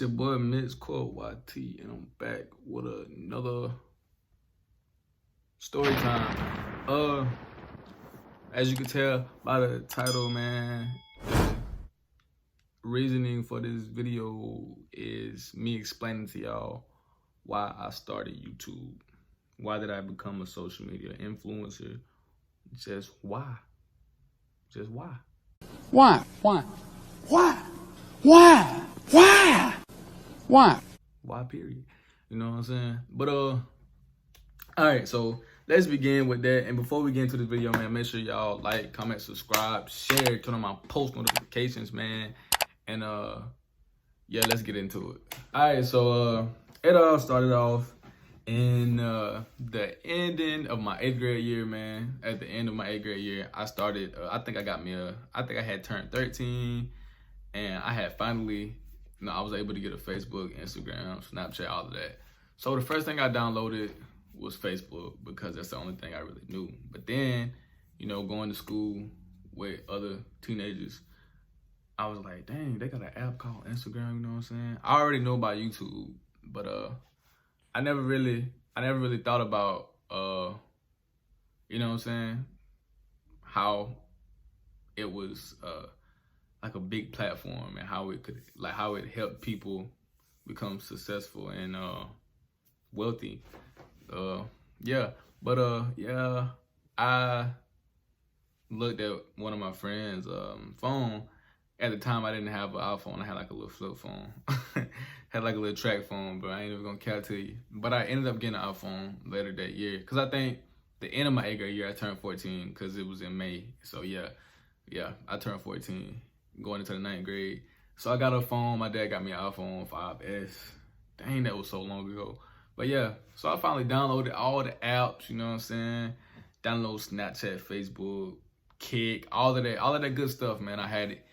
your boy Mixcore YT, and I'm back with another story time. As you can tell by the title, man, the reasoning for this video is me explaining to y'all why I started YouTube. Why did I become a social media influencer? Just why? Just why? Why? Why? Why? Why? Why? Why? Why, period? You know what I'm saying? But all right, so let's begin with that. And before we get into this video, man, make sure y'all like, comment, subscribe, share, turn on my post notifications, man. And yeah, let's get into it. All right, so it all started off in the ending of my 8th grade year, man. At the end of my 8th grade year, I started, I think I had turned 13, and I had finally, I was able to get a Facebook, Instagram, Snapchat, all of that. So the first thing I downloaded was Facebook because that's the only thing I really knew. But then, going to school with other teenagers, I was like, dang, they got an app called Instagram, you know what I'm saying? I already know about YouTube, but I never really thought about you know what I'm saying, how it was like a big platform and how it helped people become successful and wealthy. Yeah, I looked at one of my friends' phone. At the time, I didn't have an iPhone. I had like a little flip phone. Had like a little track phone, but I ain't even gonna care to you. But I ended up getting an iPhone later that year. Cause I think the end of my 8th grade year, I turned 14 cause it was in May. So yeah, I turned 14 going into the 9th grade. So I got a phone. My dad got me an iPhone 5S. Dang, that was so long ago. But yeah, so I finally downloaded all the apps, you know what I'm saying? Download Snapchat, Facebook, Kick, all of that good stuff, man. I had it.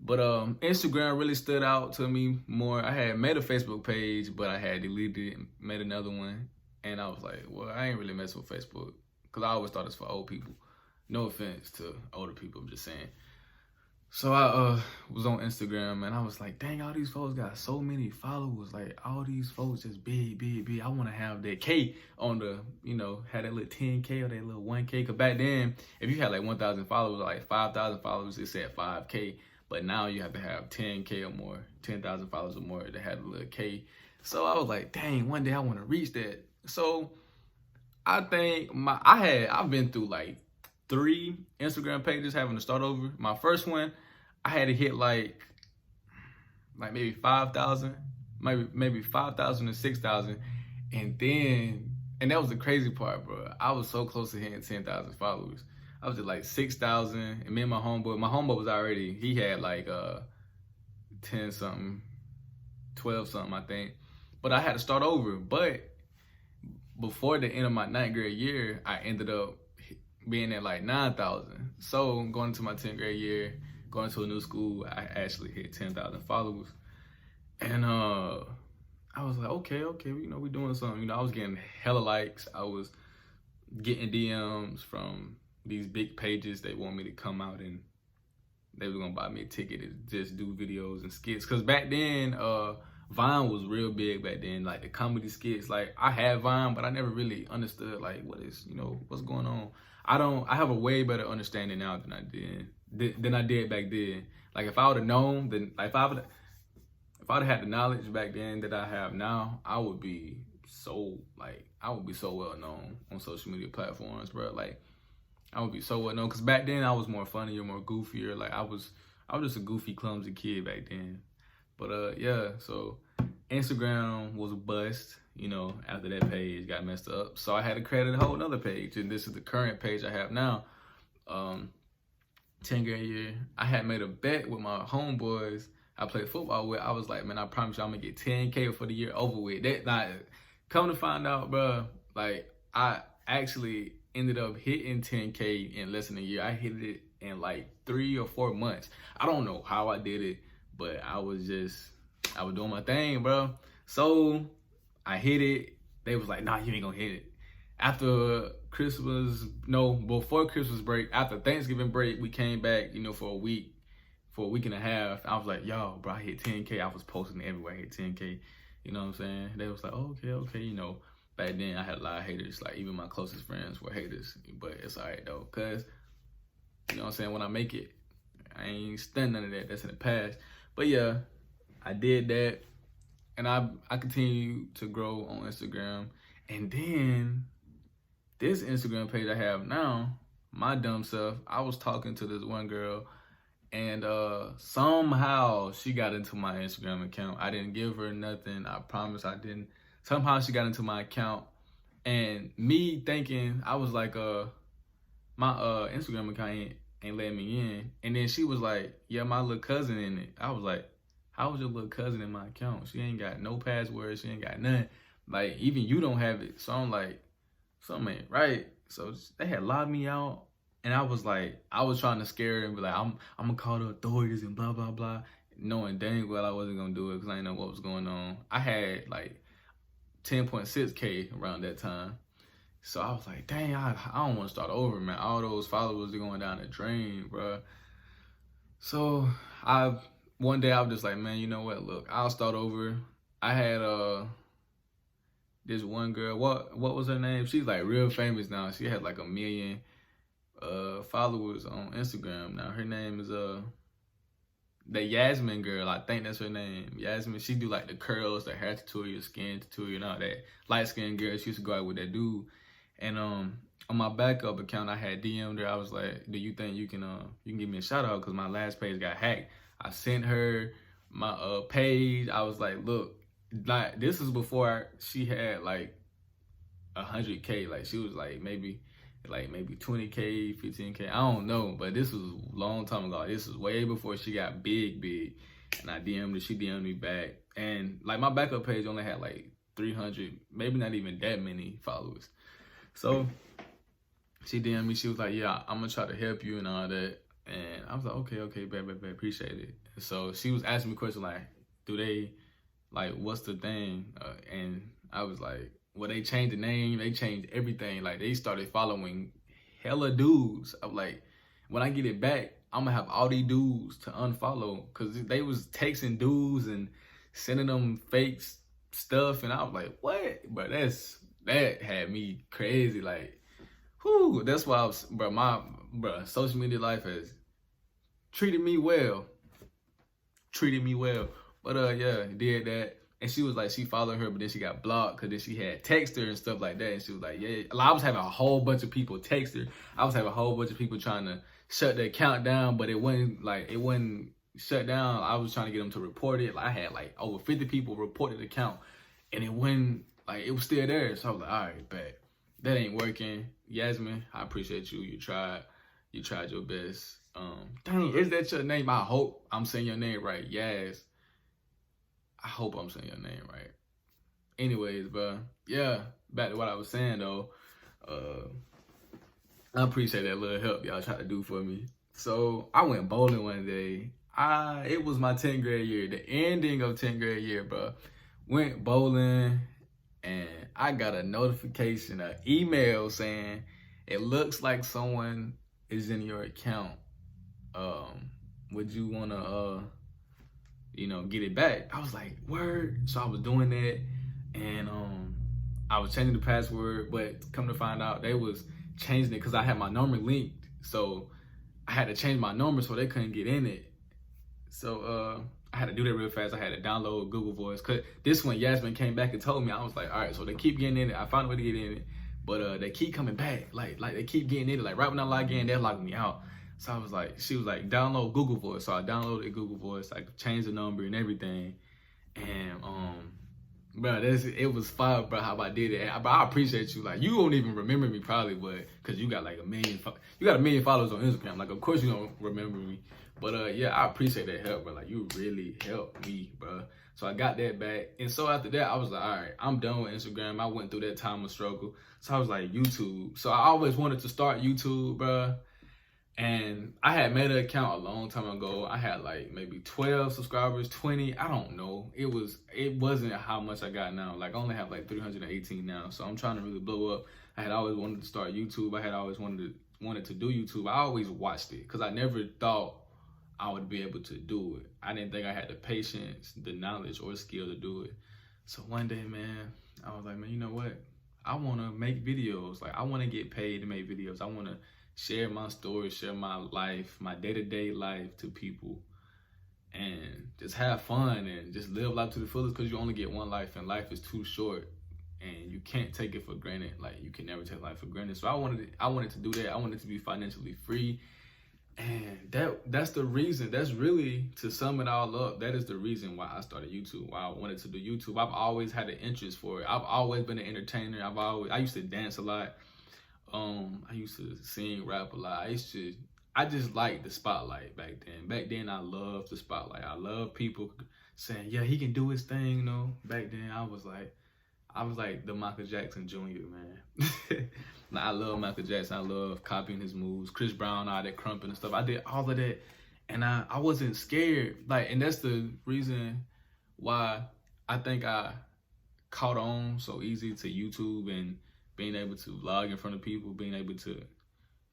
But Instagram really stood out to me more. I had made a Facebook page, but I had deleted it and made another one. And I was like, well, I ain't really messing with Facebook because I always thought it's for old people. No offense to older people, I'm just saying. So I was on Instagram and I was like, dang, all these folks got so many followers. Like, all these folks just big. I want to have that K on the, had that little 10K or that little 1K. Because back then, if you had like 1,000 followers, like 5,000 followers, it said 5K. But now you have to have 10K or more, 10,000 followers or more to have a little K. So I was like, dang, one day I want to reach that. So I think I've been through like 3 Instagram pages having to start over. My first one, I had to hit like maybe 5,000, maybe 5,000 or 6,000. And that was the crazy part, bro. I was so close to hitting 10,000 followers. I was at like 6,000, and me and my homeboy was already, he had like 10 something, 12 something, I think. But I had to start over. But before the end of my 9th grade year, I ended up being at like 9,000. So going into my 10th grade year, going to a new school, I actually hit 10,000 followers. And I was like, okay, we doing something. I was getting hella likes. I was getting DMs from these big pages. They want me to come out and they was gonna buy me a ticket to just do videos and skits. Cause back then, Vine was real big back then, like the comedy skits. Like I had Vine, but I never really understood like what's going on. I have a way better understanding now than I did back then. Like if I would have known, then like if I'd have had the knowledge back then that I have now, I would be so well known on social media platforms, bro. Like I would be so well known, because back then I was more funnier, more goofier. Like I was just a goofy, clumsy kid back then. But yeah, so Instagram was a bust, after that page got messed up. So I had to create a whole nother page, and this is the current page I have now. 10th grade year, I had made a bet with my homeboys I played football with. I was like, man, I promise you I'm gonna get 10K for the year over with. That, like, come to find out, bro, like I actually ended up hitting 10K in less than a year. I hit it in like 3 or 4 months. I don't know how I did it, but I was doing my thing, bro. So I hit it. They was like, nah, you ain't gonna hit it. Before Christmas break, after Thanksgiving break, we came back, for a week for a week and a half. I was like, yo, bro, I hit 10K. I was posting everywhere. I hit 10K. You know what I'm saying? They was like, oh, okay. You know, back then I had a lot of haters. Like, even my closest friends were haters. But it's all right, though. Because, you know what I'm saying? When I make it, I ain't stunned none of that. That's in the past. But, yeah, I did that. And I continued to grow on Instagram. And then this Instagram page I have now, my dumb self, I was talking to this one girl, and somehow she got into my Instagram account. I didn't give her nothing. I promise I didn't. Somehow she got into my account, and me thinking, I was like, my Instagram account ain't letting me in. And then she was like, yeah, my little cousin in it. I was like, how was your little cousin in my account? She ain't got no password. She ain't got nothing. Like, even you don't have it. So I'm like, something ain't right. So they had locked me out. And I was like, I was trying to scare her and be like, I'm gonna call the authorities and blah, blah, blah. Knowing dang well I wasn't gonna do it because I didn't know what was going on. I had like 10.6K around that time. So I was like, dang, I don't want to start over, man. All those followers are going down the drain, bro. So one day I was just like, man, you know what? Look, I'll start over. I had this one girl. What was her name? She's like real famous now. She had like 1 million followers on Instagram now. Her name is the Yasmin girl. I think that's her name. Yasmin. She do like the curls, the hair tutorial, skin tutorial, and all that. Light skinned girl. She used to go out with that dude. And on my backup account, I had DM'd her. I was like, do you think you can give me a shout out? Because my last page got hacked. I sent her my page. I was like, look, like this is before she had like 100K. Like she was like maybe 20K, 15K. I don't know, but this was a long time ago. This was way before she got big. And I DM'd her. She DM'd me back. And like my backup page only had like 300, maybe not even that many followers. So she DM'd me. She was like, yeah, I'm gonna try to help you and all that. And I was like, okay, babe, appreciate it. So she was asking me questions like, do they, like, what's the thing? And I was like, well, they changed the name. They changed everything. Like, they started following hella dudes. I'm like, when I get it back, I'm going to have all these dudes to unfollow. Because they was texting dudes and sending them fake stuff. And I was like, what? But that had me crazy. Like, whew. That's why I was, my social media life has treated me well. But, yeah, did that. And she was like, she followed her, but then she got blocked because then she had text her and stuff like that. And she was like, yeah. I was having a whole bunch of people text her. I was having a whole bunch of people trying to shut the account down, but it wasn't shut down. I was trying to get them to report it. Like, I had like over 50 people report the account, and it was still there. So I was like, all right, bet. That ain't working. Yasmin, I appreciate you. You tried your best. Dang, is that your name? I hope I'm saying your name right. Yas. I hope I'm saying your name right. Anyways, bro, yeah, back to what I was saying, though. I appreciate that little help y'all try to do for me. So I went bowling one day. It was my 10th grade year, the ending of 10th grade year, bro. Went bowling, and I got a notification, an email saying, it looks like someone is in your account. Would you want to, get it back? I was like, word. So I was doing that, and I was changing the password, but come to find out they was changing it because I had my number linked. So I had to change my number so they couldn't get in it. So I had to do that real fast. I had to download Google Voice. Cause this one, Yasmin came back and told me. I was like, all right, so they keep getting in it. I found a way to get in it, but they keep coming back. Like they keep getting in it. Like right when I log in, they're logging me out. So I was like, she was like, download Google Voice. So I downloaded Google Voice. I changed the number and everything. And bro, it was fun, bro, how I did it. But I appreciate you. Like, you don't even remember me probably, but because you got like 1 million, you got 1 million followers on Instagram. Like, of course you don't remember me. But yeah, I appreciate that help, bro. Like, you really helped me, bro. So I got that back. And so after that, I was like, all right, I'm done with Instagram. I went through that time of struggle. So I was like, YouTube. So I always wanted to start YouTube, bro. And I had made an account a long time ago. I had like maybe 12 subscribers, 20. I don't know. It wasn't how much I got now. Like, I only have like 318 now. So I'm trying to really blow up. I had always wanted to start YouTube. I had always wanted to do YouTube. I always watched it because I never thought I would be able to do it. I didn't think I had the patience, the knowledge, or skill to do it. So one day, man, I was like, man, you know what? I want to make videos. Like, I want to get paid to make videos. I want to share my story, share my life, my day-to-day life to people, and just have fun and just live life to the fullest, because you only get one life, and life is too short, and you can't take it for granted. Like, you can never take life for granted. So I wanted to do that. I wanted to be financially free. And that's the reason. That's really, to sum it all up, that is the reason why I started YouTube, why I wanted to do YouTube. I've always had an interest for it. I've always been an entertainer. I used to dance a lot. I used to sing, rap a lot. I just liked the spotlight back then. Back then, I loved the spotlight. I loved people saying, yeah, he can do his thing, you know. Back then, I was like the Michael Jackson Jr., man. Like, I love Michael Jackson. I love copying his moves. Chris Brown, all that crumping and stuff. I did all of that, and I wasn't scared. Like, and that's the reason why I think I caught on so easy to YouTube and being able to vlog in front of people, being able to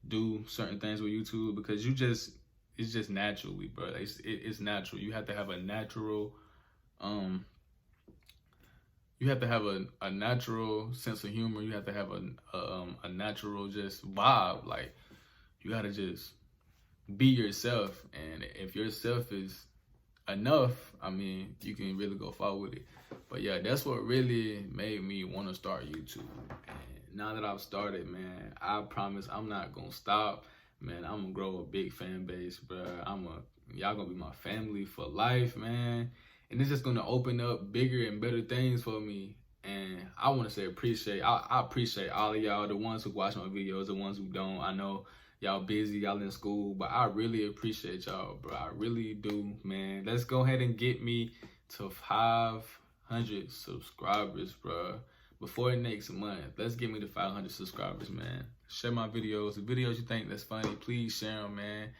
do certain things with YouTube, because it's just naturally, bro. It's natural. You have to have a natural, you have to have a natural sense of humor. You have to have a natural just vibe. Like, you gotta just be yourself, and if yourself is enough, I mean, you can really go far with it. But yeah, that's what really made me want to start YouTube. And now that I've started, man, I promise I'm not gonna stop. Man, I'm gonna grow a big fan base, bro. Y'all gonna be my family for life, man. And it's just gonna open up bigger and better things for me. And I want to say I appreciate all of y'all, the ones who watch my videos, the ones who don't. I know y'all busy, y'all in school, but I really appreciate y'all, bro. I really do, man. Let's go ahead and get me to 500 subscribers, bro. Before next month, let's get me to 500 subscribers, man. Share my videos. The videos you think that's funny, please share them, man.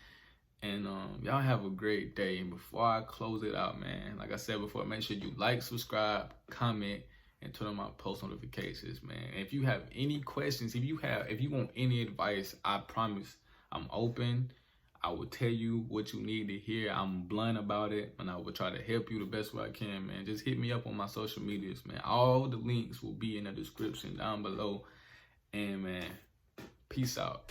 And y'all have a great day. And before I close it out, man, like I said before, make sure you like, subscribe, comment, and turn on my post notifications, man. And if you have any questions, if you want any advice, I promise I'm open. I will tell you what you need to hear. I'm blunt about it, and I will try to help you the best way I can, man. Just hit me up on my social medias, man. All the links will be in the description down below. And man, peace out.